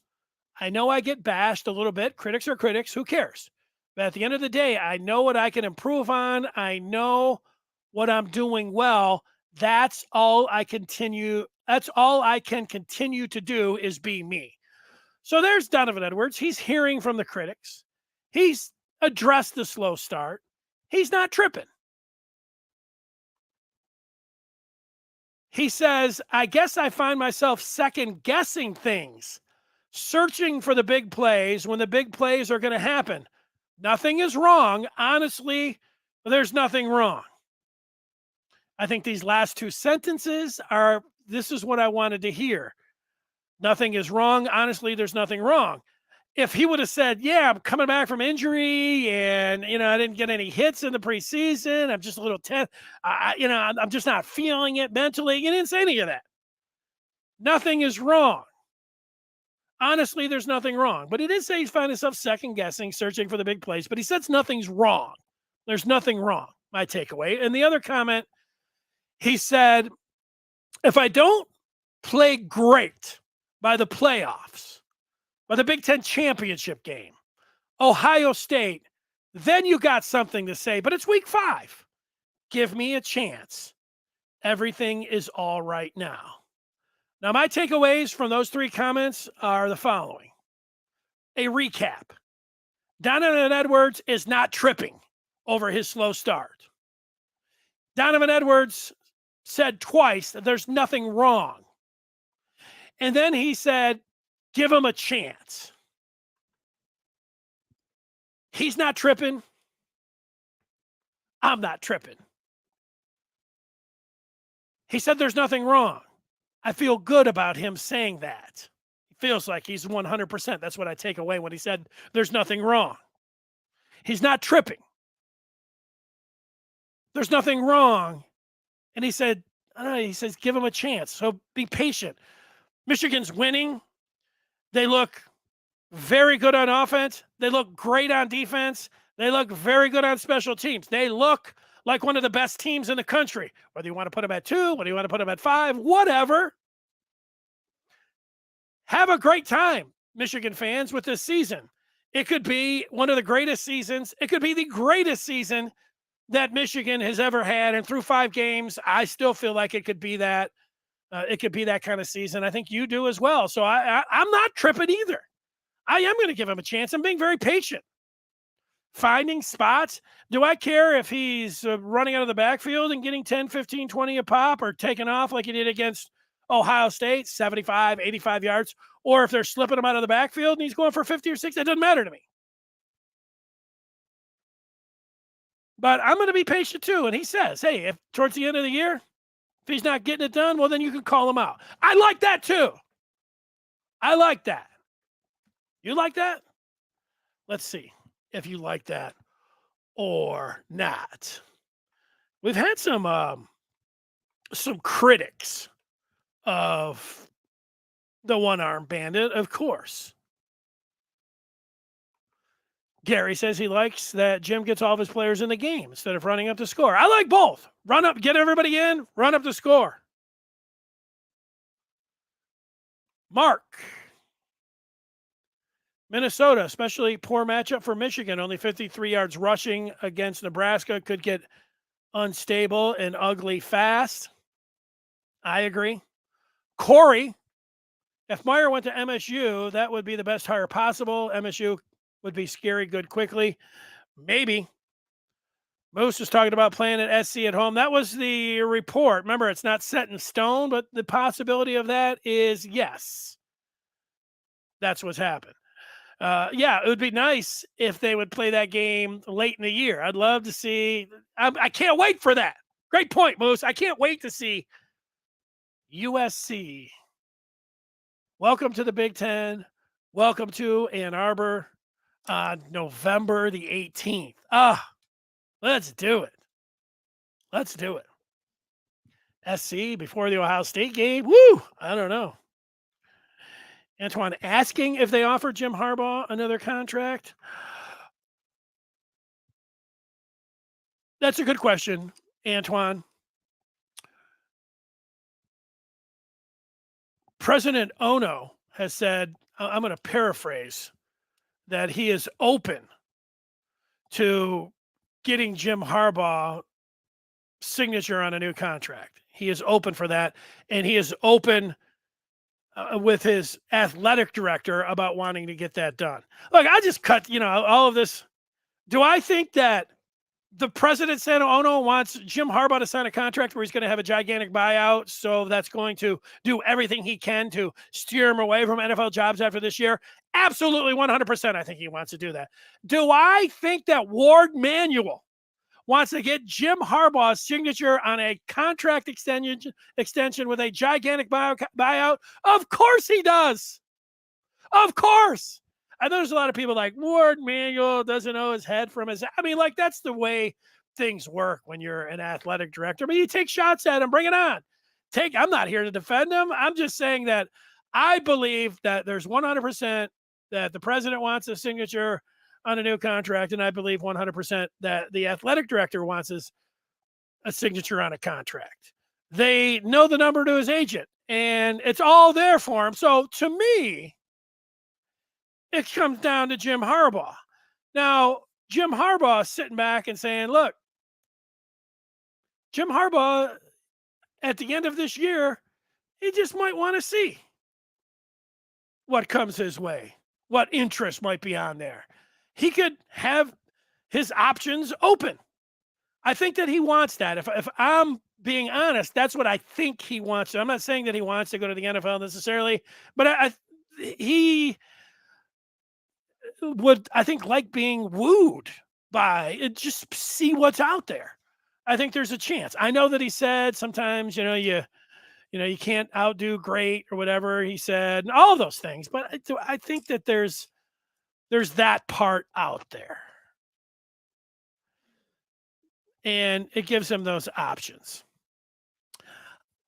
[SPEAKER 1] I know I get bashed a little bit. Critics are critics. Who cares? But at the end of the day, I know what I can improve on. I know what I'm doing well. That's all I can continue to do is be me. So there's Donovan Edwards. He's hearing from the critics. He's addressed the slow start. He's not tripping. He says, I guess I find myself second guessing things searching for the big plays when the big plays are going to happen. Nothing is wrong. Honestly, there's nothing wrong. I think these last two sentences this is what I wanted to hear. Nothing is wrong. Honestly, there's nothing wrong. If he would have said, yeah, I'm coming back from injury and, I didn't get any hits in the preseason. I'm just a little I'm just not feeling it mentally. He didn't say any of that. Nothing is wrong. Honestly, there's nothing wrong. But he did say he's finding himself second guessing, searching for the big plays. But he says nothing's wrong. There's nothing wrong, my takeaway. And the other comment, he said, if I don't play great by the playoffs, by the Big Ten championship game, Ohio State, then you got something to say. But it's week 5. Give me a chance. Everything is all right now. Now, my takeaways from those 3 comments are the following. A recap. Donovan Edwards is not tripping over his slow start. Donovan Edwards said twice that there's nothing wrong. And then he said, give him a chance. He's not tripping. I'm not tripping. He said there's nothing wrong. I feel good about him saying that. He feels like he's 100%. That's what I take away when he said there's nothing wrong. He's not tripping. There's nothing wrong. And he said, give him a chance. So be patient. Michigan's winning. They look very good on offense. They look great on defense. They look very good on special teams. They look like one of the best teams in the country. Whether you want to put them at 2, whether you want to put them at 5, whatever. Have a great time, Michigan fans, with this season. It could be one of the greatest seasons. It could be the greatest season that Michigan has ever had. And through 5 games, I still feel like it could be that. It could be that kind of season. I think you do as well. So I'm not tripping either. I am going to give him a chance. I'm being very patient. Finding spots. Do I care if he's running out of the backfield and getting 10, 15, 20 a pop, or taking off like he did against Ohio State, 75, 85 yards, or if they're slipping him out of the backfield and he's going for 50 or 60? It doesn't matter to me. But I'm going to be patient too. And he says, hey, if towards the end of the year, if he's not getting it done, well, then you can call him out. I like that too. I like that. You like that? Let's see if you like that or not. We've had some critics of the one-arm bandit, of course. Gary says he likes that Jim gets all of his players in the game instead of running up the score. I like both. Run up, get everybody in, run up the score. Mark. Minnesota, especially poor matchup for Michigan. Only 53 yards rushing against Nebraska. Could get unstable and ugly fast. I agree. Corey, if Meyer went to MSU, that would be the best hire possible. MSU would be scary good quickly. Maybe. Moose was talking about playing at SC at home. That was the report. Remember, it's not set in stone, but the possibility of that is yes. That's what's happened. Yeah, it would be nice if they would play that game late in the year. I'd love to see. I can't wait for that. Great point, Moose. I can't wait to see USC. Welcome to the Big Ten. Welcome to Ann Arbor on November the 18th. Let's do it. Let's do it. SC before the Ohio State game. Woo! I don't know. Antoine asking if they offer Jim Harbaugh another contract. That's a good question, Antoine. President Ono has said, I'm going to paraphrase, that he is open to getting Jim Harbaugh signature on a new contract. He is open for that, and he is open with his athletic director about wanting to get that done. Look, I just cut, all of this. Do I think that The president, Santa Ono, wants Jim Harbaugh to sign a contract where he's going to have a gigantic buyout. So that's going to do everything he can to steer him away from NFL jobs after this year. Absolutely 100%. I think he wants to do that. Do I think that Ward Manuel wants to get Jim Harbaugh's signature on a contract extension with a gigantic buyout? Of course he does. Of course. I know there's a lot of people like Ward Manuel doesn't know his head from his. I mean, like, that's the way things work when you're an athletic director. I mean, you take shots at him, bring it on. I'm not here to defend him. I'm just saying that I believe that there's 100% that the president wants a signature on a new contract, and I believe 100% that the athletic director wants a signature on a contract. They know the number to his agent, and it's all there for him. So to me, it comes down to Jim Harbaugh. Now, Jim Harbaugh is sitting back and saying, look, Jim Harbaugh, at the end of this year, he just might want to see what comes his way, what interest might be on there. He could have his options open. I think that he wants that. If I'm being honest, that's what I think he wants. I'm not saying that he wants to go to the NFL necessarily, but he would, I think, like being wooed by it, just see what's out there. I think there's a chance. I know that he said sometimes, you can't outdo great or whatever he said, and all of those things. But I think that there's that part out there. And it gives him those options.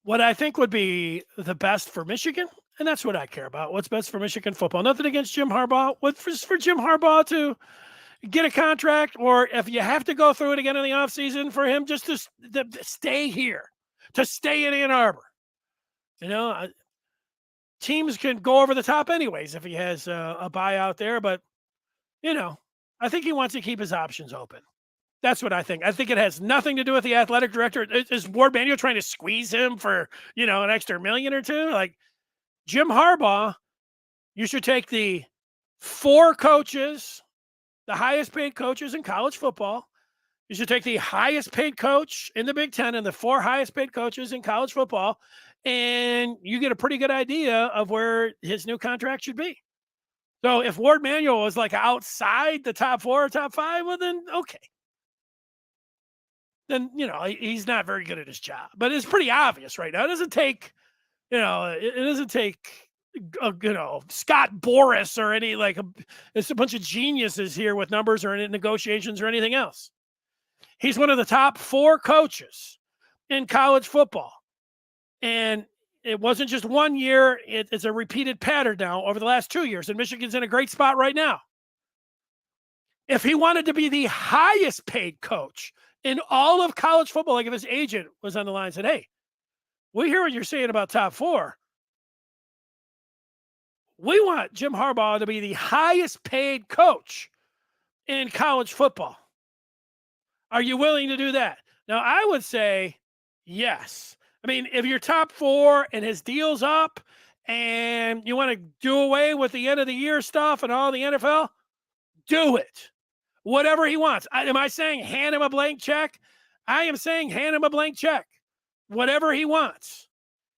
[SPEAKER 1] What I think would be the best for Michigan, and that's what I care about, what's best for Michigan football. Nothing against Jim Harbaugh. What's for Jim Harbaugh to get a contract, or if you have to go through it again in the offseason, for him just to stay here, to stay in Ann Arbor. Teams can go over the top anyways if he has a buyout there, but, I think he wants to keep his options open. That's what I think. I think it has nothing to do with the athletic director. Is Ward Manuel trying to squeeze him for, an extra $1 million or $2 million? Like, Jim Harbaugh, you should take the 4 coaches, the highest paid coaches in college football. You should take the highest paid coach in the Big Ten and the 4 highest paid coaches in college football, and you get a pretty good idea of where his new contract should be. So if Ward Manuel was like outside the top 4 or top 5, well, then okay. Then, he's not very good at his job. But it's pretty obvious right now. It doesn't take, it doesn't take, Scott Boras or any, it's a bunch of geniuses here with numbers or in negotiations or anything else. He's one of the top 4 coaches in college football. And it wasn't just 1 year. It's a repeated pattern now over the last 2 years. And Michigan's in a great spot right now. If he wanted to be the highest paid coach in all of college football, like if his agent was on the line and said, hey, we hear what you're saying about top 4. We want Jim Harbaugh to be the highest paid coach in college football. Are you willing to do that? Now, I would say yes. I mean, if you're top 4 and his deal's up and you want to do away with the end of the year stuff and all the NFL, do it. Whatever he wants. Am I saying hand him a blank check? I am saying hand him a blank check. Whatever he wants.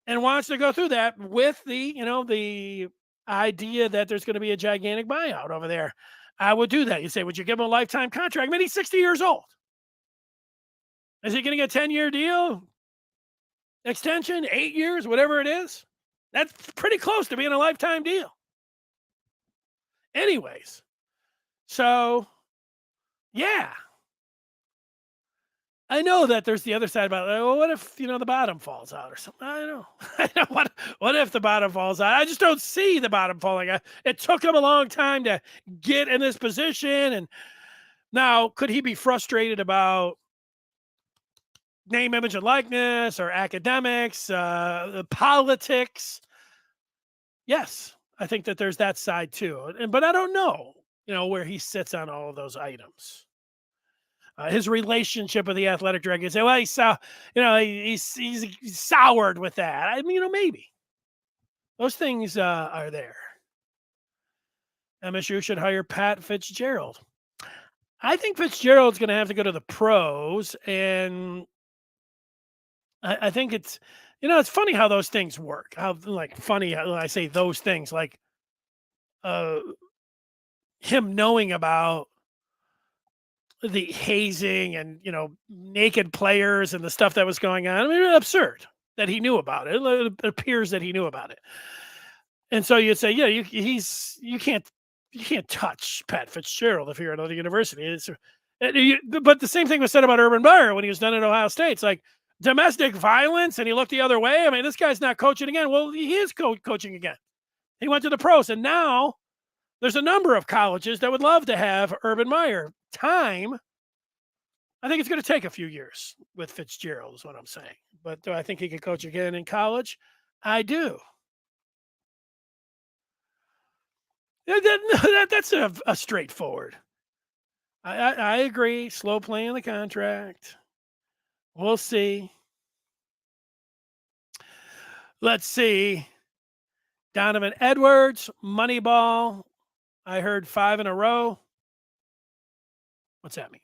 [SPEAKER 1] And wants to go through that with the idea that there's going to be a gigantic buyout over there. I would do that. You say, would you give him a lifetime contract? I mean, he's 60 years old. Is he going to get a 10-year deal? Extension? 8 years? Whatever it is? That's pretty close to being a lifetime deal. Anyways. So, yeah. I know that there's the other side about, well, what if, the bottom falls out or something? I don't know. What if the bottom falls out? I just don't see the bottom falling out. It took him a long time to get in this position. And now, could he be frustrated about name, image, and likeness or academics, politics? Yes, I think that there's that side too. But I don't know, where he sits on all of those items. His relationship with the athletic director. You say, well, he's soured with that. I mean, maybe those things are there. MSU should hire Pat Fitzgerald. I think Fitzgerald's going to have to go to the pros, and I think it's funny how those things work. How like funny how I say those things, like uh, him knowing about the hazing and naked players and the stuff that was going on. I mean, absurd that he knew about it. It appears that he knew about it, and so you'd say, yeah, you can't touch Pat Fitzgerald if you're at another university. But the same thing was said about Urban Meyer when he was done at Ohio State. It's like domestic violence, and he looked the other way. I mean, this guy's not coaching again. Well, he is coaching again. He went to the pros, and now there's a number of colleges that would love to have Urban Meyer. I think it's going to take a few years with Fitzgerald, is what I'm saying. But do I think he could coach again in college? I do. That's a straightforward. I agree. Slow playing the contract. We'll see. Let's see. Donovan Edwards, Moneyball. I heard 5 in a row. What's that mean?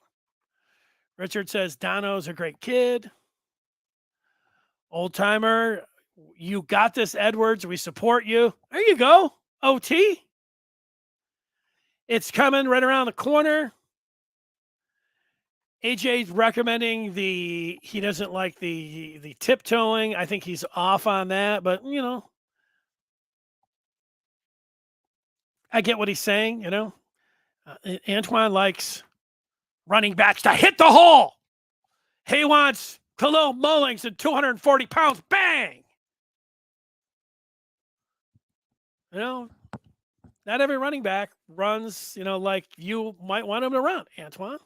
[SPEAKER 1] Richard says Dono's a great kid. Old timer, you got this, Edwards. We support you. There you go. OT. It's coming right around the corner. AJ's recommending he doesn't like the tiptoeing. I think he's off on that, but I get what he's saying. Antoine likes running backs to hit the hole. He wants Khalil Mullings at 240 pounds. Bang! Not every running back runs, like you might want him to run, Antoine.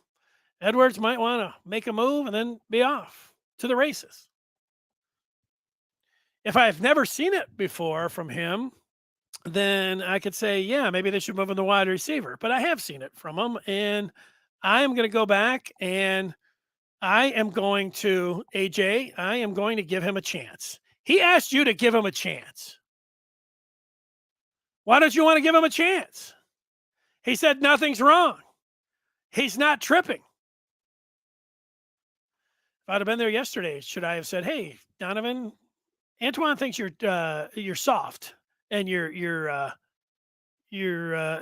[SPEAKER 1] Edwards might want to make a move and then be off to the races. If I've never seen it before from him, then I could say, yeah, maybe they should move him to wide receiver. But I have seen it from him, and I am going to go back and I am going to, AJ, I am going to give him a chance. He asked you to give him a chance. Why don't you want to give him a chance? He said nothing's wrong. He's not tripping. If I'd have been there yesterday, should I have said, "Hey, Donovan, Antoine thinks you're soft and you're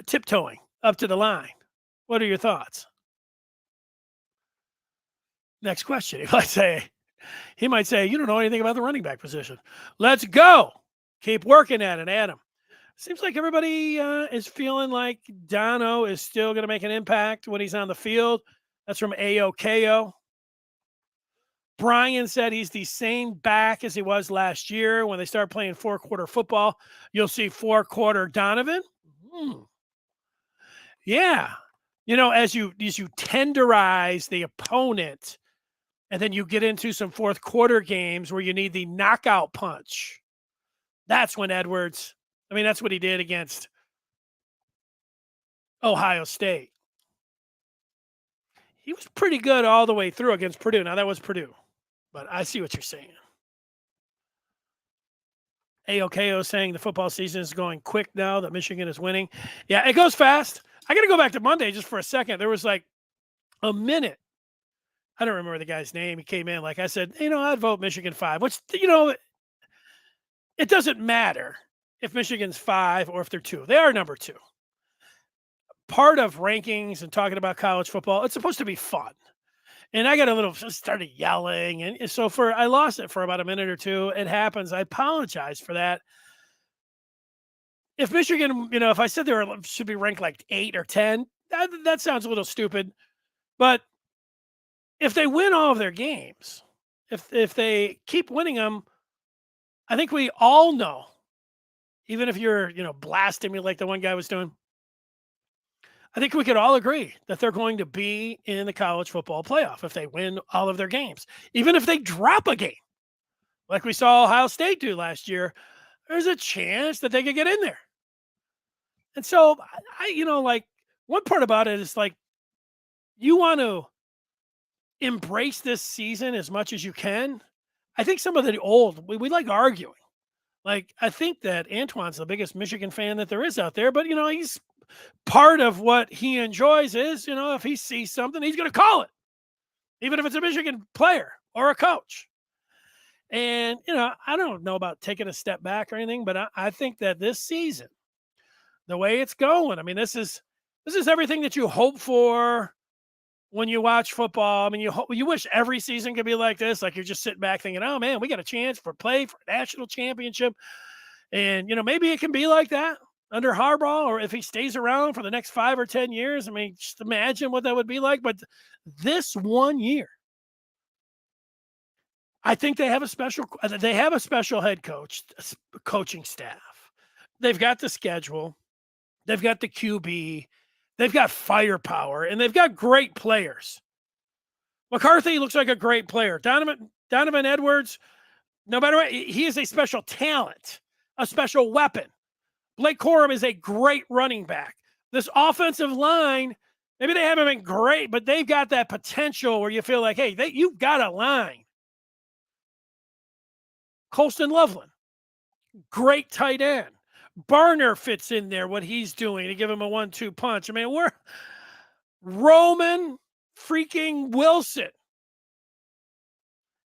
[SPEAKER 1] tiptoeing up to the line. What are your thoughts?" Next question. He might say, "You don't know anything about the running back position. Let's go. Keep working at it, Adam." Seems like everybody is feeling like Dono is still going to make an impact when he's on the field. That's from AOKO. Brian said he's the same back as he was last year. When they start playing 4-quarter football, you'll see 4-quarter Donovan. Yeah. As you tenderize the opponent, and then you get into some 4th-quarter games where you need the knockout punch. That's when Edwards, that's what he did against Ohio State. He was pretty good all the way through against Purdue. Now, that was Purdue, but I see what you're saying. AOKO saying the football season is going quick now that Michigan is winning. Yeah, it goes fast. I got to go back to Monday just for a second. There was like a minute. I don't remember the guy's name. He came in, like I said, I'd vote Michigan 5, which, it doesn't matter if Michigan's 5 or if they're 2. They are number 2. Part of rankings and talking about college football, it's supposed to be fun. And I started yelling. And so I lost it for about a minute or two. It happens. I apologize for that. If Michigan, if I said they should be ranked like 8 or 10, that sounds a little stupid. But if they win all of their games, if they keep winning them, I think we all know, even if you're, blasting me like the one guy was doing, I think we could all agree that they're going to be in the college football playoff if they win all of their games. Even if they drop a game, like we saw Ohio State do last year, there's a chance that they could get in there. And so, one part about it is like, you want to embrace this season as much as you can. I think some of the old, we like arguing. Like, I think that Antoine's the biggest Michigan fan that there is out there, but, he's part of what he enjoys is, if he sees something, he's going to call it, even if it's a Michigan player or a coach. And, I don't know about taking a step back or anything, but I think that this season, the way it's going, I mean, this is everything that you hope for when you watch football. I mean, you wish every season could be like this. Like you're just sitting back thinking, oh man, we got a chance for a national championship. And, maybe it can be like that under Harbaugh, or if he stays around for the next 5 or 10 years. I mean, just imagine what that would be like. But this one year, I think they have a special head coach, coaching staff. They've got the schedule. They've got the QB. They've got firepower, and they've got great players. McCarthy looks like a great player. Donovan Edwards, no matter what, he is a special talent, a special weapon. Blake Corum is a great running back. This offensive line, maybe they haven't been great, but they've got that potential where you feel like, hey, you've got a line. Colston Loveland, great tight end. Barner fits in there, what he's doing to give him a 1-2 punch. I mean, we're Roman freaking Wilson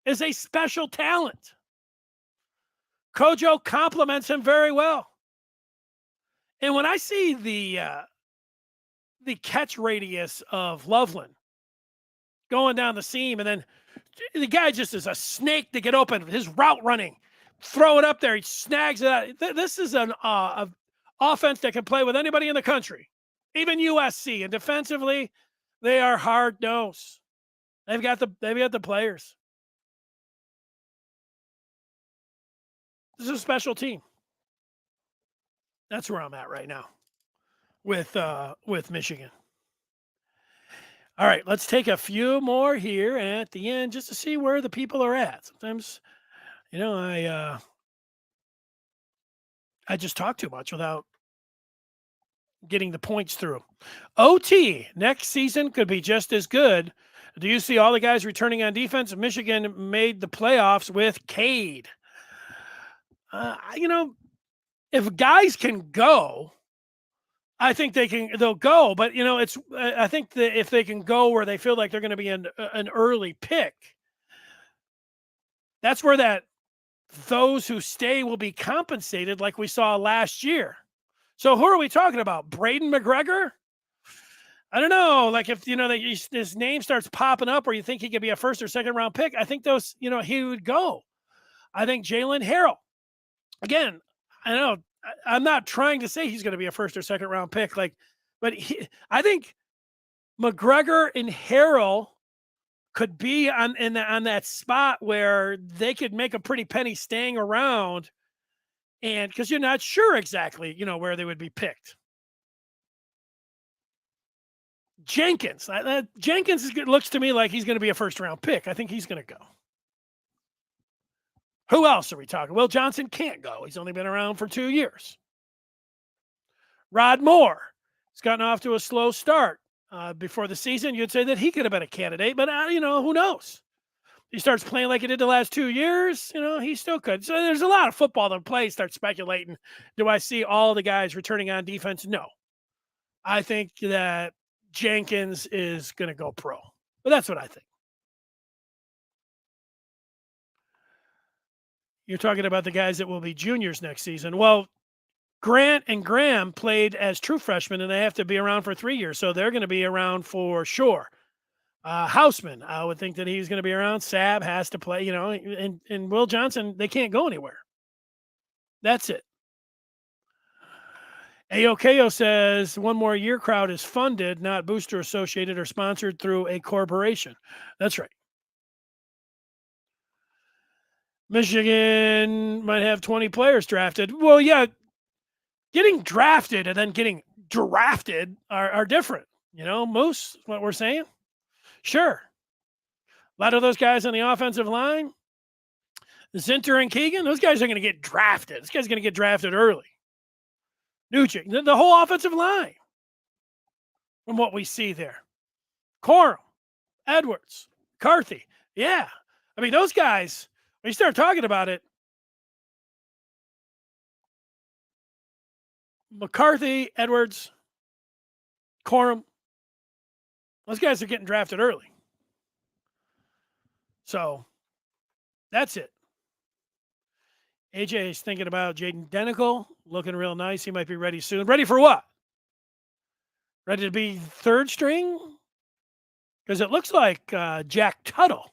[SPEAKER 1] is a special talent. Kojo compliments him very well. And when I see the catch radius of Loveland going down the seam, and then the guy just is a snake to get open. His route running, throw it up there, he snags it out. This is an offense that can play with anybody in the country, even USC. And defensively, they are hard nosed. They've got the players. This is a special team. That's where I'm at right now with Michigan. All right, let's take a few more here at the end just to see where the people are at. Sometimes, I just talk too much without getting the points through. OT next season could be just as good. Do you see all the guys returning on defense? Michigan made the playoffs with Cade. If guys can go, I think they'll go. But I think that if they can go where they feel like they're going to be an early pick, that's where those who stay will be compensated, like we saw last year. So who are we talking about? Braden McGregor? I don't know. Like if his name starts popping up, or you think he could be a first or second round pick, I think those he would go. I think Jalen Harrell. Again, I know I'm not trying to say he's going to be a first or second round pick, but I think McGregor and Harrell could be on that spot where they could make a pretty penny staying around, and because you're not sure exactly where they would be picked. Jenkins looks to me like he's going to be a first round pick. I think he's going to go. Who else are we talking? Will Johnson can't go. He's only been around for 2 years. Rod Moore has gotten off to a slow start. Before the season, you'd say that he could have been a candidate, but who knows? He starts playing like he did the last 2 years, he still could. So there's a lot of football to play. Start speculating. Do I see all the guys returning on defense? No. I think that Jenkins is going to go pro. But that's what I think. You're talking about the guys that will be juniors next season. Well, Grant and Graham played as true freshmen, and they have to be around for 3 years, so they're going to be around for sure. Hausman, I would think that he's going to be around. Sab has to play, and Will Johnson, they can't go anywhere. That's it. Aokeo says one more year crowd is funded, not booster associated or sponsored through a corporation. That's right. Michigan might have 20 players drafted. Well, yeah, getting drafted and then getting drafted are different. Moose, what we're saying? Sure. A lot of those guys on the offensive line, Zinter and Keegan, those guys are going to get drafted. This guy's going to get drafted early. Nucci, the whole offensive line from what we see there. Corum, Edwards, McCarthy. Yeah. I mean, those guys, when you start talking about it, McCarthy, Edwards, Corum. Those guys are getting drafted early. So that's it. AJ is thinking about Jaden Denical, looking real nice. He might be ready soon. Ready for what? Ready to be third string? Because it looks like Jack Tuttle,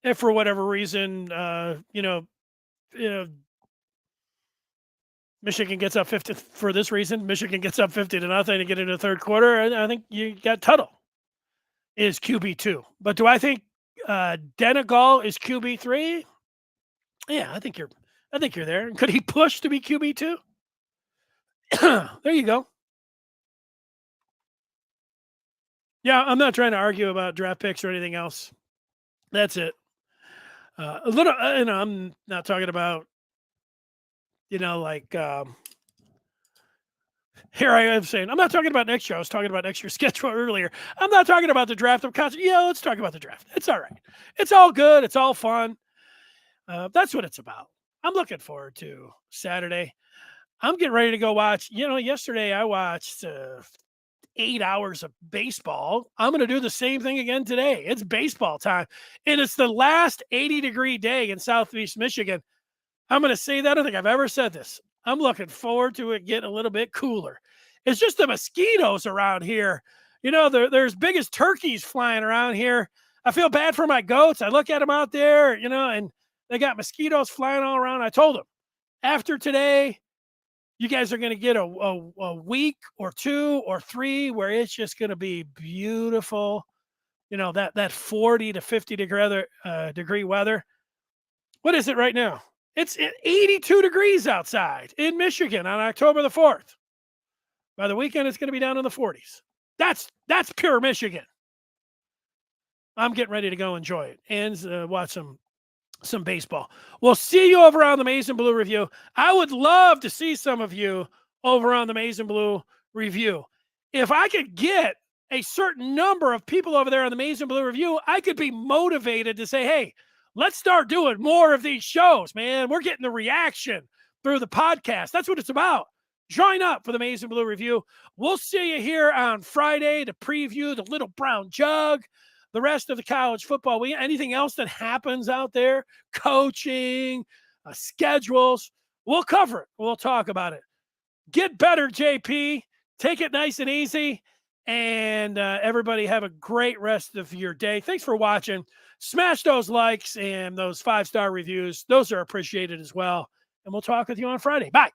[SPEAKER 1] if for whatever reason, Michigan gets up 50 for this reason. Michigan gets up 50-0 to get into the third quarter. And I think you got Tuttle is QB2. But do I think Denegal is QB3? Yeah, I think you're there. Could he push to be QB2? There you go. Yeah, I'm not trying to argue about draft picks or anything else. That's it. A little, I'm not talking about, here I am saying, I'm not talking about next year. I was talking about next year's schedule earlier. I'm not talking about the draft. Let's talk about the draft. It's all right. It's all good. It's all fun. That's what it's about. I'm looking forward to Saturday. I'm getting ready to go watch. Yesterday I watched 8 hours of baseball. I'm going to do the same thing again today. It's baseball time. And it's the last 80-degree day in Southeast Michigan. I'm going to say that. I don't think I've ever said this. I'm looking forward to it getting a little bit cooler. It's just the mosquitoes around here. They're as big as turkeys flying around here. I feel bad for my goats. I look at them out there, and they got mosquitoes flying all around. I told them, after today, you guys are going to get a week or 2 or 3 where it's just going to be beautiful. That 40 to 50 degree weather. What is it right now? It's 82 degrees outside in Michigan on October the 4th. By the weekend, it's going to be down in the 40s. That's pure Michigan. I'm getting ready to go enjoy it and watch some baseball. We'll see you over on the Maize and Blue Review. I would love to see some of you over on the Maize and Blue Review. If I could get a certain number of people over there on the Maize and Blue Review, I could be motivated to say, hey, let's start doing more of these shows, man. We're getting the reaction through the podcast. That's what it's about. Join up for the Maize and Blue Review. We'll see you here on Friday to preview the Little Brown Jug, the rest of the college football week. Anything else that happens out there, coaching, schedules, we'll cover it. We'll talk about it. Get better, JP. Take it nice and easy. And everybody have a great rest of your day. Thanks for watching. Smash those likes and those 5-star reviews. Those are appreciated as well. And we'll talk with you on Friday. Bye.